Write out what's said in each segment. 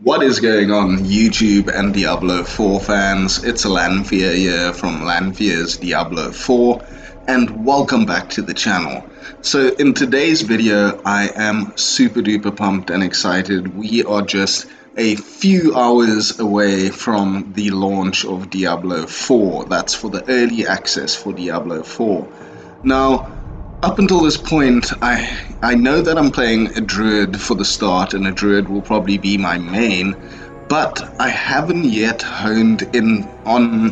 What is going on YouTube and Diablo 4 fans? It's Lanfear here from Lanfear's Diablo 4 and welcome back to the channel. So in today's video I am super duper pumped and excited. We are just a few hours away from the launch of Diablo 4. That's for the early access for Diablo 4. Now, up until this point, I know that I'm playing a druid for the start, and a druid will probably be my main, but I haven't yet honed in on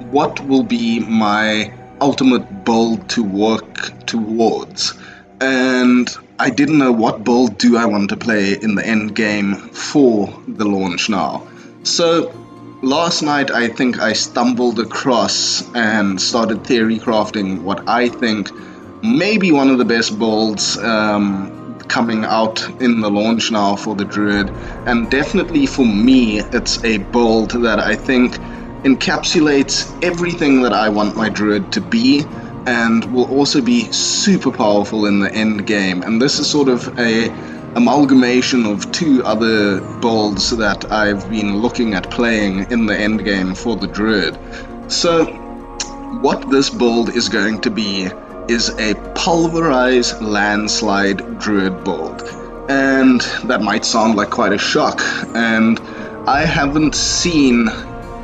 what will be my ultimate build to work towards. And I didn't know what build do I want to play in the end game for the launch now. So last night I think I stumbled across and started theory crafting what I think maybe one of the best builds coming out in the launch now for the druid, and definitely for me it's a build that I think encapsulates everything that I want my druid to be and will also be super powerful in the end game. And this is sort of a amalgamation of two other builds that I've been looking at playing in the end game for the druid. So what this build is going to be is a Pulverize Landslide Druid build. And that might sound like quite a shock, and I haven't seen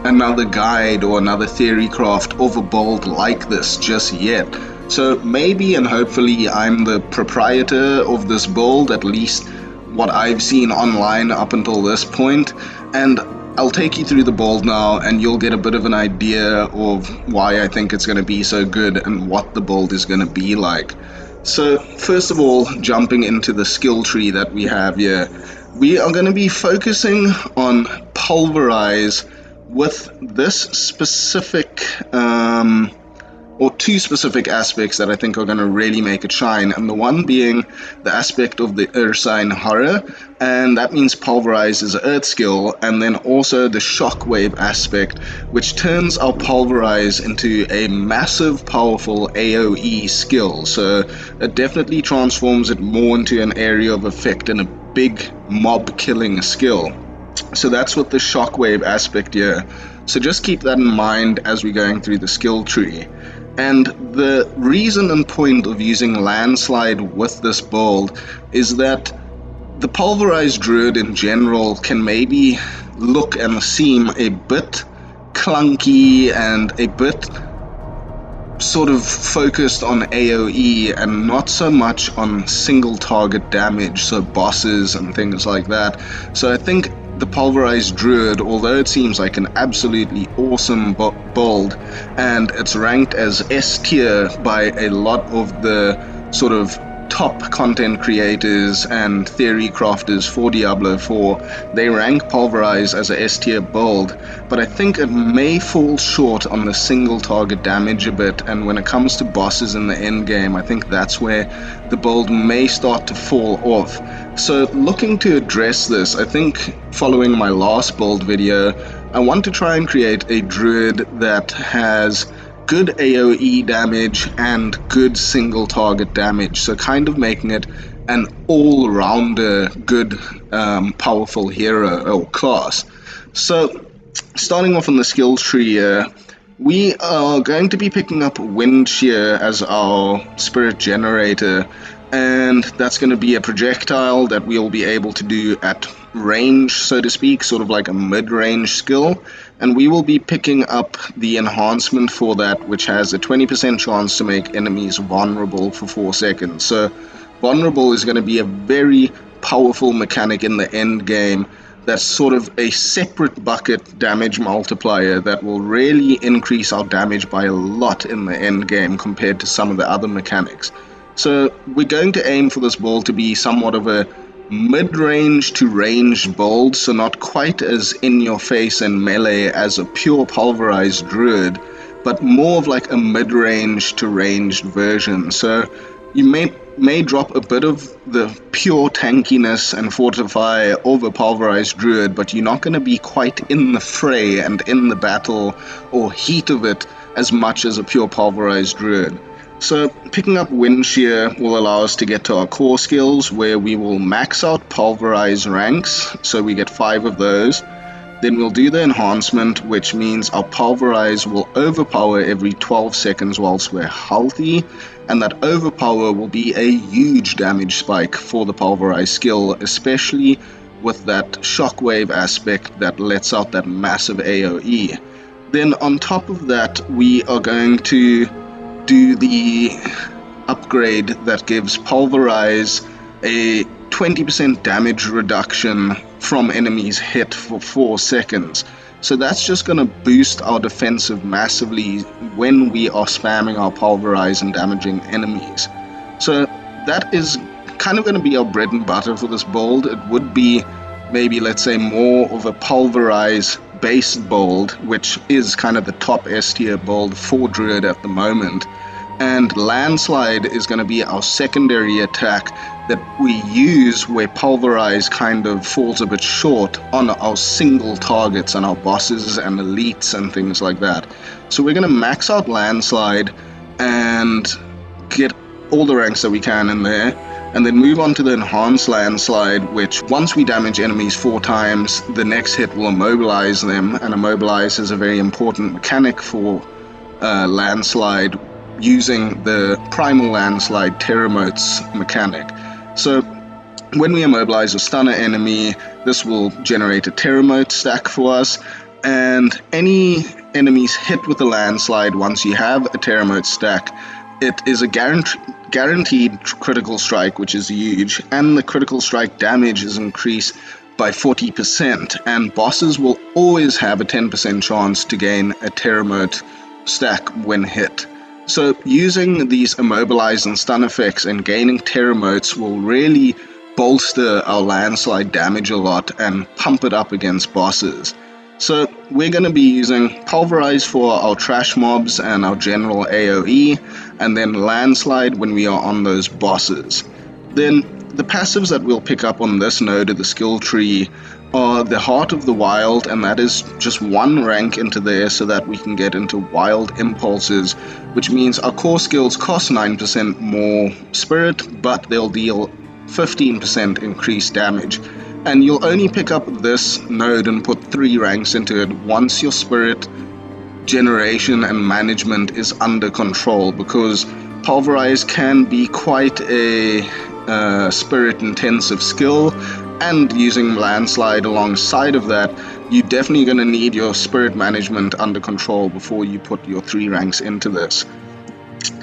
another guide or another theory craft of a build like this just yet. So maybe and hopefully I'm the proprietor of this build, at least what I've seen online up until this point, and I'll take you through the build now and you'll get a bit of an idea of why I think it's going to be so good and what the build is going to be like. So first of all, jumping into the skill tree that we have here, we are going to be focusing on Pulverize with this specific or two specific aspects that I think are going to really make it shine, and the one being the aspect of the Ursine Horror, and that means Pulverize is an earth skill, and then also the Shockwave aspect, which turns our Pulverize into a massive powerful AoE skill. So it definitely transforms it more into an area of effect and a big mob killing skill. So that's what the Shockwave aspect here. So just keep that in mind as we're going through the skill tree. And the reason and point of using Landslide with this build is that the Pulverized Druid in general can maybe look and seem a bit clunky and a bit sort of focused on AoE and not so much on single target damage, so bosses and things like that. So I think the Pulverized Druid, although it seems like an absolutely awesome build, and it's ranked as S tier by a lot of the sort of top content creators and theory crafters for Diablo 4, they rank Pulverize as a S tier build, but I think it may fall short on the single target damage a bit, and when it comes to bosses in the end game, I think that's where the build may start to fall off. So looking to address this, I think following my last build video, I want to try and create a druid that has good AoE damage and good single target damage, so kind of making it an all-rounder good powerful hero or class. So starting off on the skills tree here, we are going to be picking up Wind Shear as our spirit generator, and that's going to be a projectile that we'll be able to do at range, so to speak, sort of like a mid-range skill. And we will be picking up the enhancement for that, which has a 20% chance to make enemies vulnerable for 4 seconds. So vulnerable is going to be a very powerful mechanic in the end game. That's sort of a separate bucket damage multiplier that will really increase our damage by a lot in the end game compared to some of the other mechanics. So we're going to aim for this build to be somewhat of a mid-range to ranged build, so not quite as in-your-face and melee as a pure Pulverized Druid, but more of like a mid-range to ranged version. So you may drop a bit of the pure tankiness and fortify of a Pulverized Druid, but you're not going to be quite in the fray and in the battle or heat of it as much as a pure Pulverized Druid. So picking up Wind Shear will allow us to get to our core skills, where we will max out Pulverize ranks, so we get 5 of those. Then we'll do the enhancement, which means our Pulverize will overpower every 12 seconds whilst we're healthy, and that overpower will be a huge damage spike for the Pulverize skill, especially with that Shockwave aspect that lets out that massive AoE. Then on top of that, we are going to do the upgrade that gives Pulverize a 20% damage reduction from enemies hit for 4 seconds. So that's just going to boost our defensive massively when we are spamming our Pulverize and damaging enemies. So that is kind of going to be our bread and butter for this build. It would be maybe, let's say, more of a Pulverize based build, which is kind of the top S tier build for Druid at the moment. And Landslide is going to be our secondary attack that we use where Pulverize kind of falls a bit short on our single targets and our bosses and elites and things like that. So we're going to max out Landslide and get all the ranks that we can in there, and then move on to the Enhanced Landslide, which once we damage enemies 4 times, the next hit will immobilize them, and immobilize is a very important mechanic for Landslide, using the Primal Landslide Terramotes mechanic. So when we immobilize or stun an enemy, this will generate a Terramote stack for us, and any enemies hit with a Landslide, once you have a Terramote stack, it is a guaranteed critical strike, which is huge, and the critical strike damage is increased by 40%, and bosses will always have a 10% chance to gain a Terramote stack when hit. So using these immobilize and stun effects and gaining Terramotes will really bolster our Landslide damage a lot and pump it up against bosses. So we're going to be using Pulverize for our trash mobs and our general AoE, and then Landslide when we are on those bosses. Then the passives that we'll pick up on this node of the skill tree are the Heart of the Wild, and that is just 1 rank into there so that we can get into Wild Impulses, which means our core skills cost 9% more spirit, but they'll deal 15% increased damage. And you'll only pick up this node and put 3 ranks into it once your spirit generation and management is under control, because Pulverize can be quite a spirit intensive skill, and using Landslide alongside of that, you're definitely going to need your spirit management under control before you put your 3 ranks into this.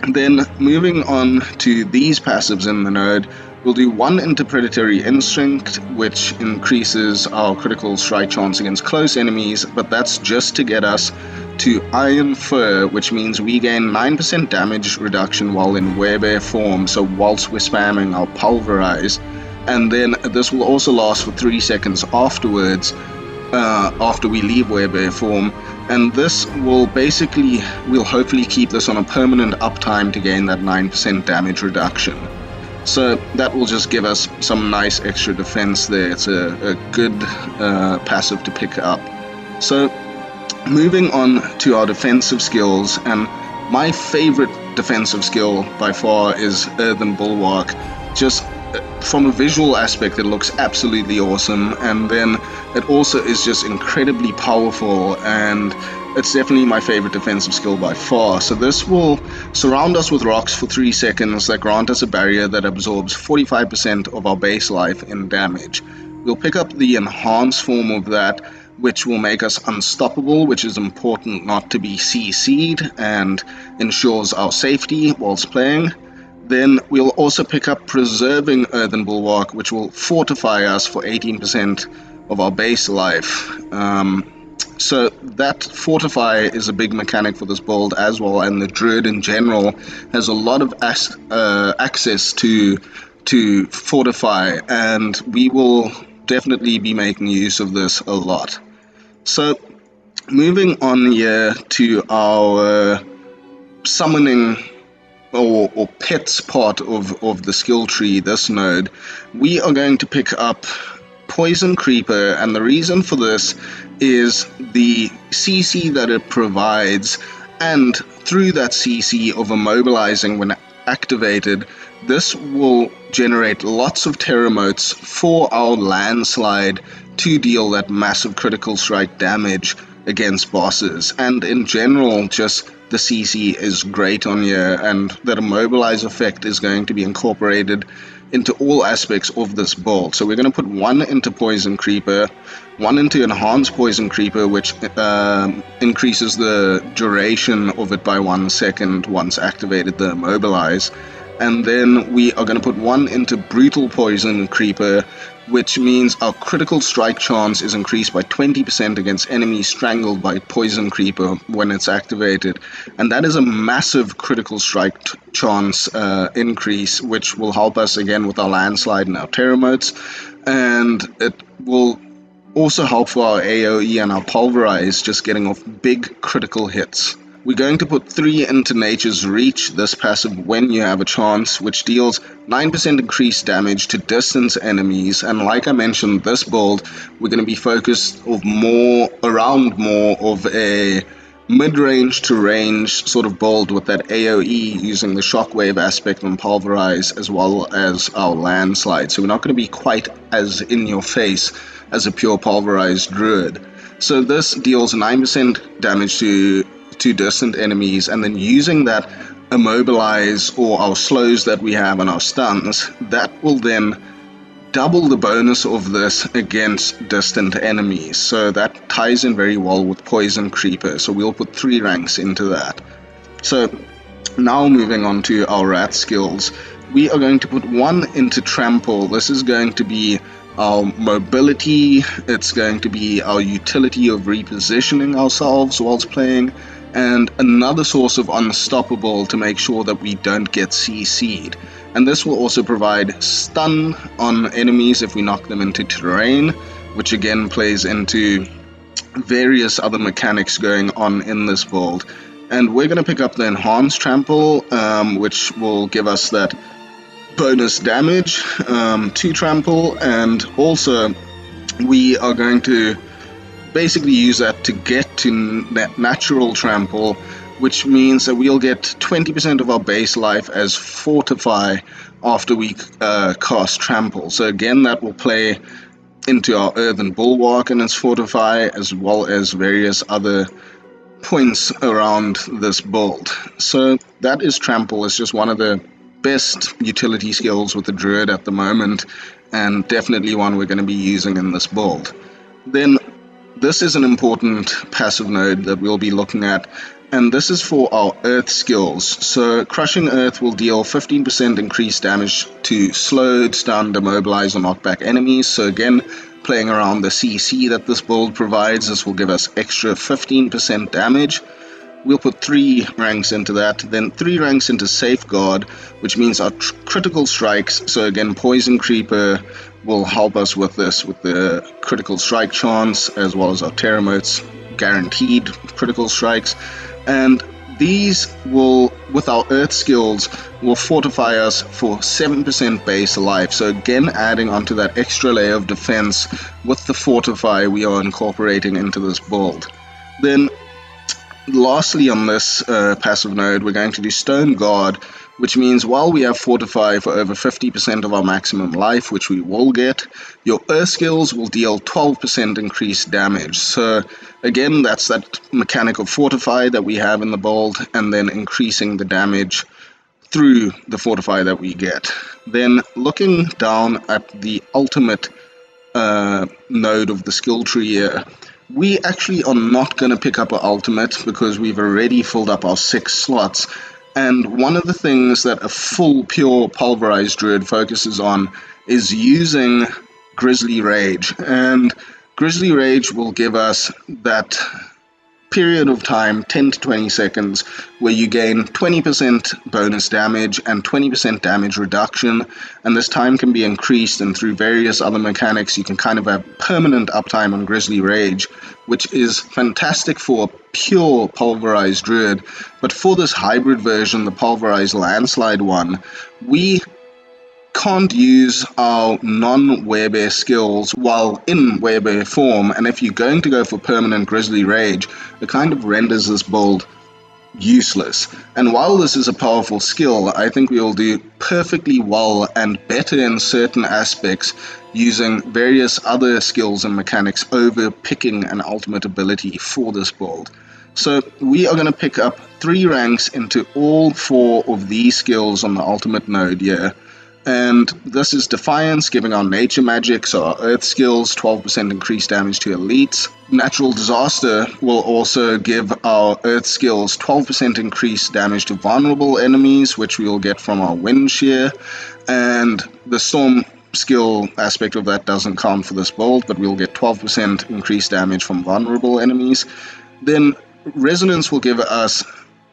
Then moving on to these passives in the node, we'll do 1 Interpredatory Instinct, which increases our critical strike chance against close enemies, but that's just to get us to Iron Fur, which means we gain 9% damage reduction while in werebear form, so whilst we're spamming our Pulverize. And then this will also last for 3 seconds afterwards, after we leave werebear form, and this will basically, we'll hopefully keep this on a permanent uptime to gain that 9% damage reduction. So that will just give us some nice extra defense there. It's a good passive to pick up. So moving on to our defensive skills, and my favorite defensive skill by far is Earthen Bulwark. Just from a visual aspect, it looks absolutely awesome, and then it also is just incredibly powerful, and it's definitely my favorite defensive skill by far. So this will surround us with rocks for 3 seconds that grant us a barrier that absorbs 45% of our base life in damage. We'll pick up the enhanced form of that, which will make us unstoppable, which is important not to be CC'd and ensures our safety whilst playing. Then we'll also pick up Preserving Earthen Bulwark, which will fortify us for 18% of our base life. So that Fortify is a big mechanic for this build as well, and the Druid in general has a lot of access to Fortify, and we will definitely be making use of this a lot. So moving on here to our summoning or pets part of the skill tree, this node, we are going to pick up Poison Creeper, and the reason for this is the CC that it provides And through that CC of immobilizing when activated, this will generate lots of terramotes for our landslide to deal that massive critical strike damage against bosses. And in general, just the CC is great on here, and that immobilize effect is going to be incorporated into all aspects of this build. So we're going to put one into Poison Creeper, one into Enhanced Poison Creeper, which increases the duration of it by 1 second once activated the immobilize. And then we are going to put one into Brutal Poison Creeper, which means our critical strike chance is increased by 20% against enemies strangled by Poison Creeper when it's activated. And that is a massive critical strike chance increase, which will help us again with our landslide and our terramotes. And it will also help for our AoE and our Pulverize, just getting off big critical hits. We're going to put 3 into Nature's Reach, this passive when you have a chance, which deals 9% increased damage to distance enemies. And like I mentioned, this build, we're going to be focused around more of a mid-range to range sort of build with that AoE using the Shockwave Aspect and Pulverize as well as our Landslide. So we're not going to be quite as in your face as a pure Pulverized Druid. So this deals 9% damage to distant enemies, and then using that immobilize or our slows that we have and our stuns, that will then double the bonus of this against distant enemies. So that ties in very well with Poison Creeper, so we'll put 3 ranks into that. So now moving on to our rat skills, we are going to put 1 into Trample. This is going to be our mobility, it's going to be our utility of repositioning ourselves whilst playing, and another source of unstoppable to make sure that we don't get CC'd. And this will also provide stun on enemies if we knock them into terrain, which again plays into various other mechanics going on in this build. And we're going to pick up the Enhanced Trample, which will give us that bonus damage to Trample, and also we are going to basically use that to get to natural Trample, which means that we'll get 20% of our base life as Fortify after we cast Trample. So again, that will play into our Earthen Bulwark and its Fortify, as well as various other points around this build. So that is Trample. It's just one of the best utility skills with the Druid at the moment, and definitely one we're going to be using in this build. Then this is an important passive node that we'll be looking at, and this is for our Earth skills. So Crushing Earth will deal 15% increased damage to slowed, stunned, immobilize, or knockback enemies. So again, playing around the CC that this build provides, this will give us extra 15% damage. We'll put 3 ranks into that, then 3 ranks into Safeguard, which means our critical strikes. So again, Poison Creeper will help us with this, with the critical strike chance, as well as our Terramotes, guaranteed critical strikes. And these will, with our Earth skills, will fortify us for 7% base life. So again, adding onto that extra layer of defense with the Fortify we are incorporating into this build. Then lastly on this passive node, we're going to do Stone Guard, which means while we have Fortify for over 50% of our maximum life, which we will get, your Earth skills will deal 12% increased damage. So again, that's that mechanic of Fortify that we have in the build, and then increasing the damage through the Fortify that we get. Then looking down at the ultimate node of the skill tree here, we actually are not going to pick up our ultimate because we've already filled up our 6 slots. And one of the things that a full pure Pulverized Druid focuses on is using Grizzly Rage. And Grizzly Rage will give us that period of time, 10 to 20 seconds, where you gain 20% bonus damage and 20% damage reduction, and this time can be increased, and through various other mechanics you can kind of have permanent uptime on Grizzly Rage, which is fantastic for a pure Pulverized Druid. But for this hybrid version, the Pulverize Landslide one, we can't use our non-werebear skills while in werebear form, and if you're going to go for permanent Grizzly Rage, it kind of renders this build useless. And while this is a powerful skill, I think we will do perfectly well and better in certain aspects using various other skills and mechanics over picking an ultimate ability for this build. So we are going to pick up 3 ranks into all 4 of these skills on the ultimate node here. And this is Defiance, giving our nature magic, so our earth skills, 12% increased damage to elites. Natural Disaster will also give our earth skills 12% increased damage to vulnerable enemies, which we will get from our wind shear. And the Storm skill aspect of that doesn't count for this build, but we'll get 12% increased damage from vulnerable enemies. Then Resonance will give us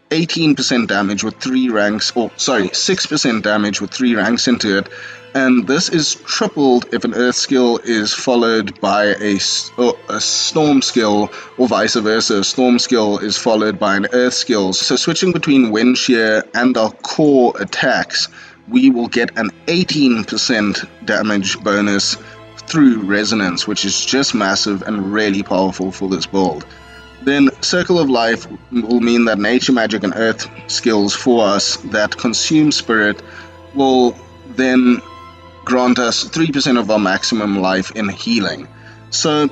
18% damage with 3 ranks, 6% damage with 3 ranks into it, and this is tripled if an earth skill is followed by a storm skill, or vice versa. A storm skill is followed by an earth skill. So switching between wind shear and our core attacks, we will get an 18% damage bonus through resonance, which is just massive and really powerful for this build. Then Circle of Life will mean that nature magic and earth skills for us that consume spirit will then grant us 3% of our maximum life in healing. So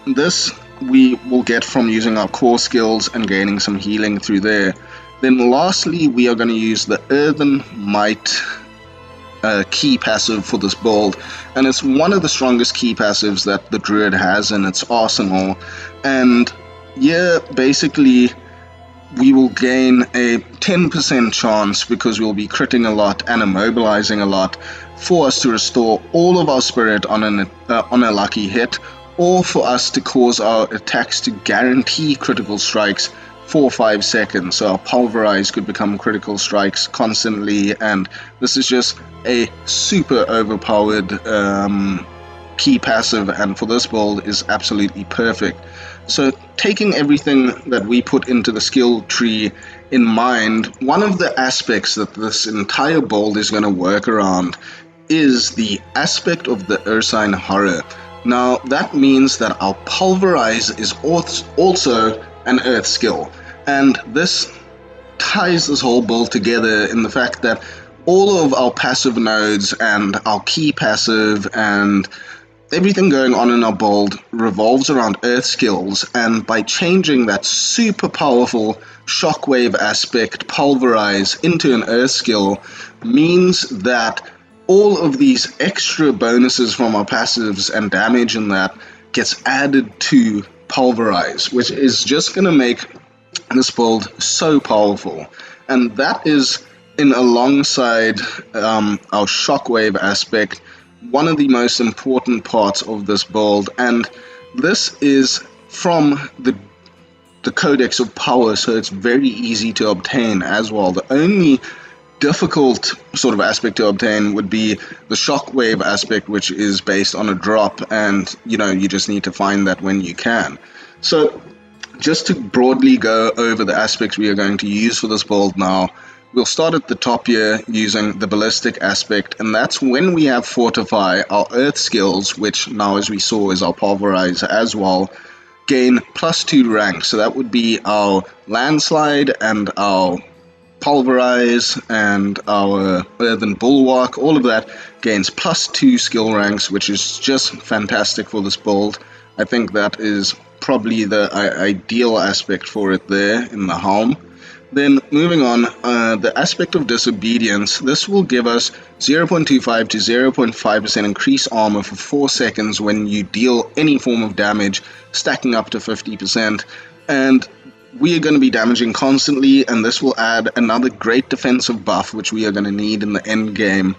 this we will get from using our core skills and gaining some healing through there. Then lastly, we are going to use the Earthen Might key passive for this build, and it's one of the strongest key passives that the druid has in its arsenal. And yeah, basically we will gain a 10% chance, because we'll be critting a lot and immobilizing a lot, for us to restore all of our spirit on a lucky hit, or for us to cause our attacks to guarantee critical strikes for 5 seconds. So our Pulverize could become critical strikes constantly, and this is just a super overpowered key passive, and for this build is absolutely perfect. So taking everything that we put into the skill tree in mind, one of the aspects that this entire build is going to work around is the aspect of the Ursine Horror. Now that means that our Pulverize is also an earth skill, and this ties this whole build together in the fact that all of our passive nodes and our key passive and everything going on in our build revolves around earth skills, and by changing that super powerful Shockwave Aspect Pulverize into an earth skill means that all of these extra bonuses from our passives and damage and that gets added to Pulverize, which is just going to make this build so powerful. And that is in alongside our Shockwave Aspect, one of the most important parts of this build, and this is from the Codex of Power, so it's very easy to obtain as well. The only difficult sort of aspect to obtain would be the Shockwave aspect, which is based on a drop, and you just need to find that when you can. So just to broadly go over the aspects we are going to use for this build now, we'll start at the top here using the ballistic aspect, and that's when we have Fortify, our earth skills, which now as we saw is our Pulverize as well, gain +2 ranks. So that would be our Landslide and our Pulverize and our Earthen Bulwark. All of that gains +2 skill ranks, which is just fantastic for this build. I think that is probably the ideal aspect for it there in the helm. Then moving on, the aspect of Disobedience, this will give us 0.25 to 0.5% increased armor for 4 seconds when you deal any form of damage, stacking up to 50%, and we are going to be damaging constantly, and this will add another great defensive buff which we are going to need in the end game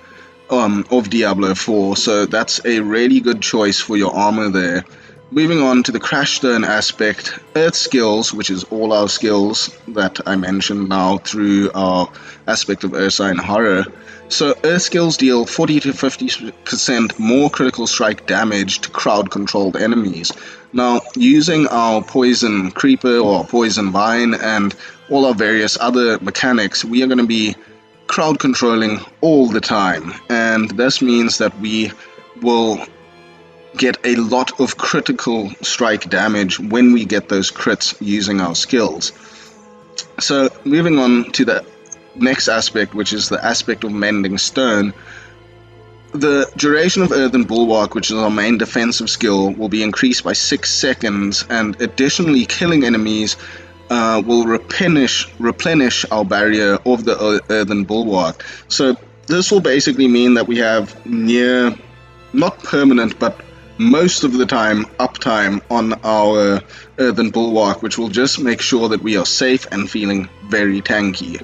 of Diablo 4, so that's a really good choice for your armor there. Moving on to the Crashstone aspect, Earth skills, which is all our skills that I mentioned now through our aspect of Ursine Horror. So Earth skills deal 40 to 50% more critical strike damage to crowd-controlled enemies. Now, using our Poison Creeper or Poison Vine and all our various other mechanics, we are going to be crowd controlling all the time, and this means that we will get a lot of critical strike damage when we get those crits using our skills. So moving on to the next aspect, which is the aspect of Mending Stone. The duration of Earthen Bulwark, which is our main defensive skill, will be increased by 6 seconds, and additionally killing enemies will replenish our barrier of the Earthen Bulwark. So this will basically mean that we have near, not permanent, but most of the time uptime on our Earthen Bulwark, which will just make sure that we are safe and feeling very tanky.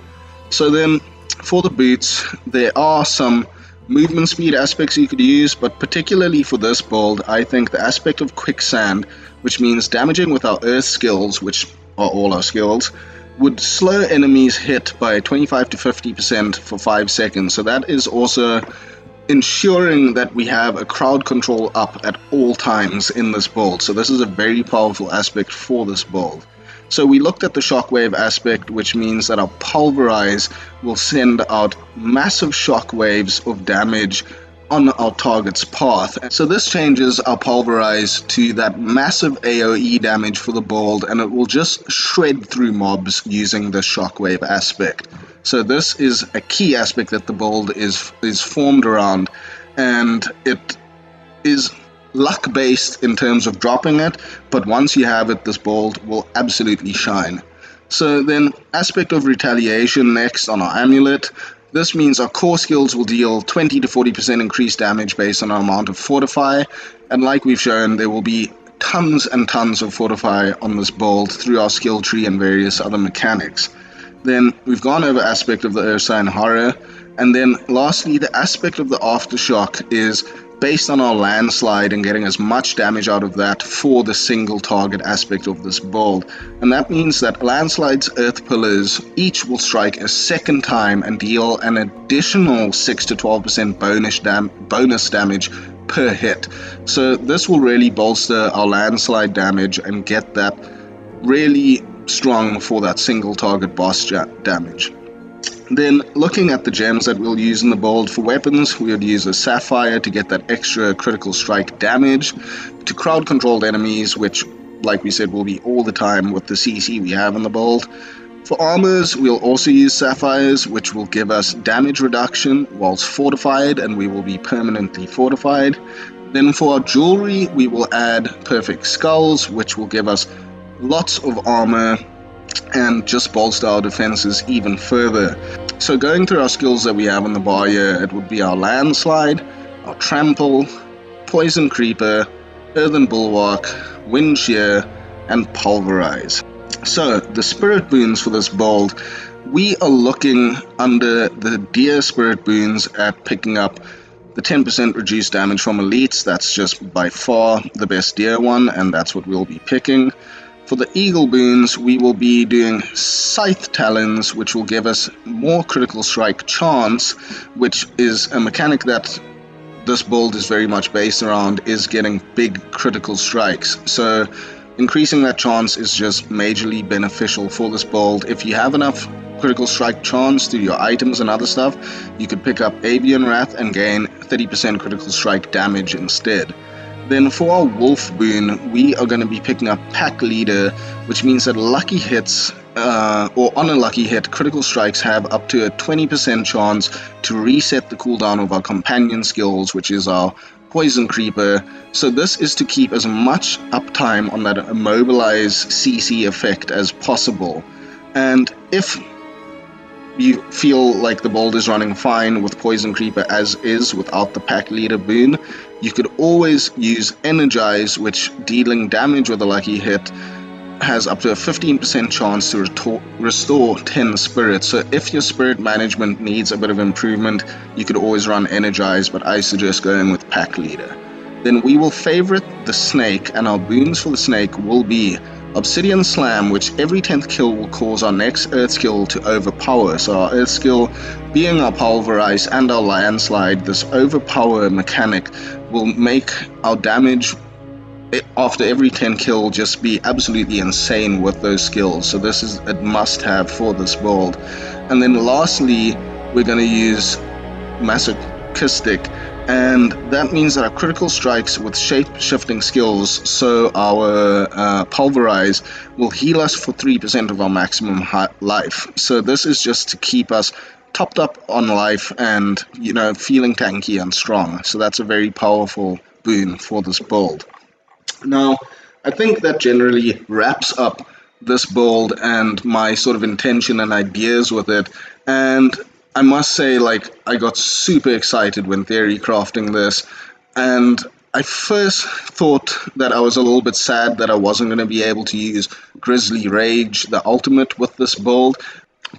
So then, for the boots, there are some movement speed aspects you could use, but particularly for this build, I think the aspect of Quicksand, which means damaging with our Earth skills, which are all our skills, would slow enemies hit by 25 to 50% for 5 seconds. So that is also ensuring that we have a crowd control up at all times in this build. So this is a very powerful aspect for this build. So we looked at the Shockwave aspect, which means that our Pulverize will send out massive shockwaves of damage on our target's path. So this changes our Pulverize to that massive AoE damage for the build, and it will just shred through mobs using the Shockwave aspect. So this is a key aspect that the build is formed around, and it is luck based in terms of dropping it, but once you have it, this build will absolutely shine. So then, aspect of retaliation next on our amulet. This means our core skills will deal 20 to 40% increased damage based on our amount of fortify, and like we've shown, there will be tons and tons of fortify on this build through our skill tree and various other mechanics. Then we've gone over aspect of the Ursine Horror, and then lastly the aspect of the Aftershock is based on our landslide and getting as much damage out of that for the single target aspect of this build. And that means that landslide's earth pillars each will strike a second time and deal an additional 6 to 12% bonus damage per hit. So this will really bolster our landslide damage and get that really strong for that single target boss damage. Then looking at the gems that we'll use in the build, for weapons we would use a sapphire to get that extra critical strike damage, to crowd controlled enemies, which like we said will be all the time with the CC we have in the build. For armors we'll also use sapphires, which will give us damage reduction whilst fortified, and we will be permanently fortified. Then for our jewelry we will add perfect skulls, which will give us lots of armor and just bolster our defenses even further. So going through our skills that we have on the bar here, it would be our landslide, our trample, poison creeper, earthen bulwark, wind shear, and pulverize. So the spirit boons for this build, we are looking under the deer spirit boons at picking up the 10% reduced damage from elites. That's just by far the best deer one, and that's what we'll be picking. For the eagle boons, we will be doing scythe talons, which will give us more critical strike chance, which is a mechanic that this build is very much based around, is getting big critical strikes. So increasing that chance is just majorly beneficial for this build. If you have enough critical strike chance through your items and other stuff, you could pick up Avian Wrath and gain 30% critical strike damage instead. Then for our wolf boon, we are going to be picking up Pack Leader, which means that lucky hits, or on a lucky hit, critical strikes have up to a 20% chance to reset the cooldown of our companion skills, which is our Poison Creeper. So this is to keep as much uptime on that immobilize CC effect as possible. And if you feel like the build is running fine with Poison Creeper as is without the Pack Leader boon, you could always use Energize, which dealing damage with a lucky hit has up to a 15% chance to restore 10 spirits. So if your spirit management needs a bit of improvement, you could always run Energize, but I suggest going with Pack Leader. Then we will favorite the snake, and our boons for the snake will be Obsidian Slam, which every 10th kill will cause our next earth skill to overpower. So our earth skill being our Pulverize and our landslide, this overpower mechanic will make our damage after every 10 kill just be absolutely insane with those skills. So this is a must-have for this build. And then lastly, we're going to use Masochistic, and that means that our critical strikes with shape-shifting skills, so our Pulverize, will heal us for 3% of our maximum life. So this is just to keep us topped up on life and, feeling tanky and strong. So that's a very powerful boon for this build. Now, I think that generally wraps up this build and my sort of intention and ideas with it. And I must say, like, I got super excited when theory crafting this. And I first thought that I was a little bit sad that I wasn't going to be able to use Grizzly Rage, the ultimate, with this build.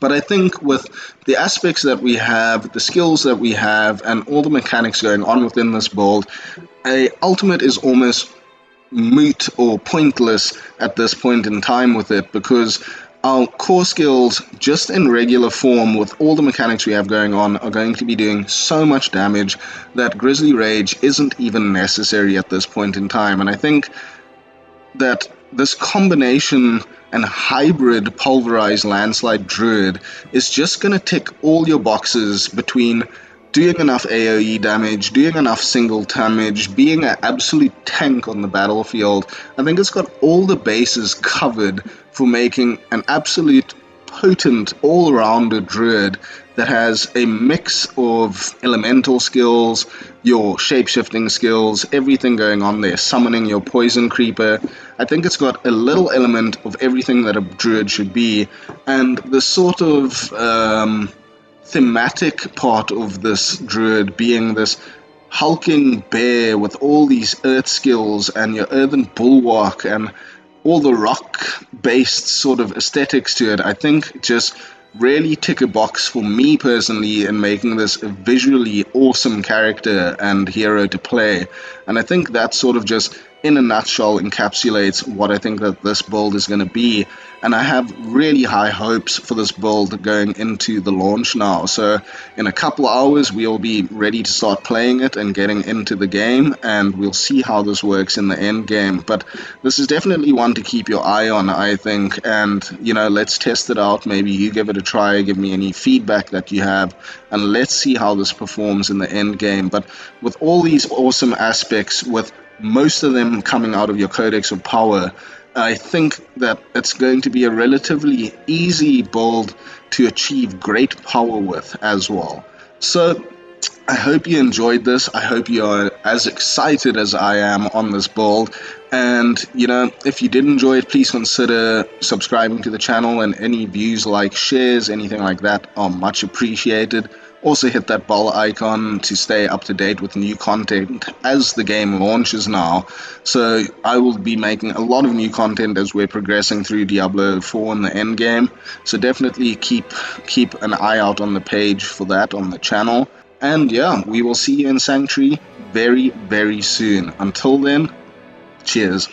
But I think with the aspects that we have, the skills that we have, and all the mechanics going on within this build, a ultimate is almost moot or pointless at this point in time with it, because our core skills, just in regular form with all the mechanics we have going on, are going to be doing so much damage that Grizzly Rage isn't even necessary at this point in time. And I think that this combination and hybrid Pulverize Landslide Druid is just going to tick all your boxes between doing enough AoE damage, doing enough single damage, being an absolute tank on the battlefield. I think it's got all the bases covered for making an absolute potent all-rounded druid that has a mix of elemental skills, your shape-shifting skills, everything going on there, summoning your poison creeper. I think it's got a little element of everything that a druid should be, and the sort of thematic part of this druid being this hulking bear with all these earth skills and your earthen bulwark and all the rock based sort of aesthetics to it, I think just really tick a box for me personally in making this a visually awesome character and hero to play. And I think that sort of just in a nutshell encapsulates what I think that this build is going to be. And I have really high hopes for this build going into the launch now. So in a couple hours we'll be ready to start playing it and getting into the game, and we'll see how this works in the end game. But this is definitely one to keep your eye on, I think, and let's test it out. Maybe you give it a try, give me any feedback that you have, and let's see how this performs in the end game. But with all these awesome aspects, with most of them coming out of your Codex of Power, I think that it's going to be a relatively easy build to achieve great power with as well. So I hope you enjoyed this. I hope you are as excited as I am on this build. And, if you did enjoy it, please consider subscribing to the channel, and any views, like shares, anything like that are much appreciated. Also hit that bell icon to stay up to date with new content as the game launches now. So I will be making a lot of new content as we're progressing through Diablo 4 in the end game. So definitely keep an eye out on the page for that on the channel. And yeah, we will see you in Sanctuary very, very soon. Until then, cheers.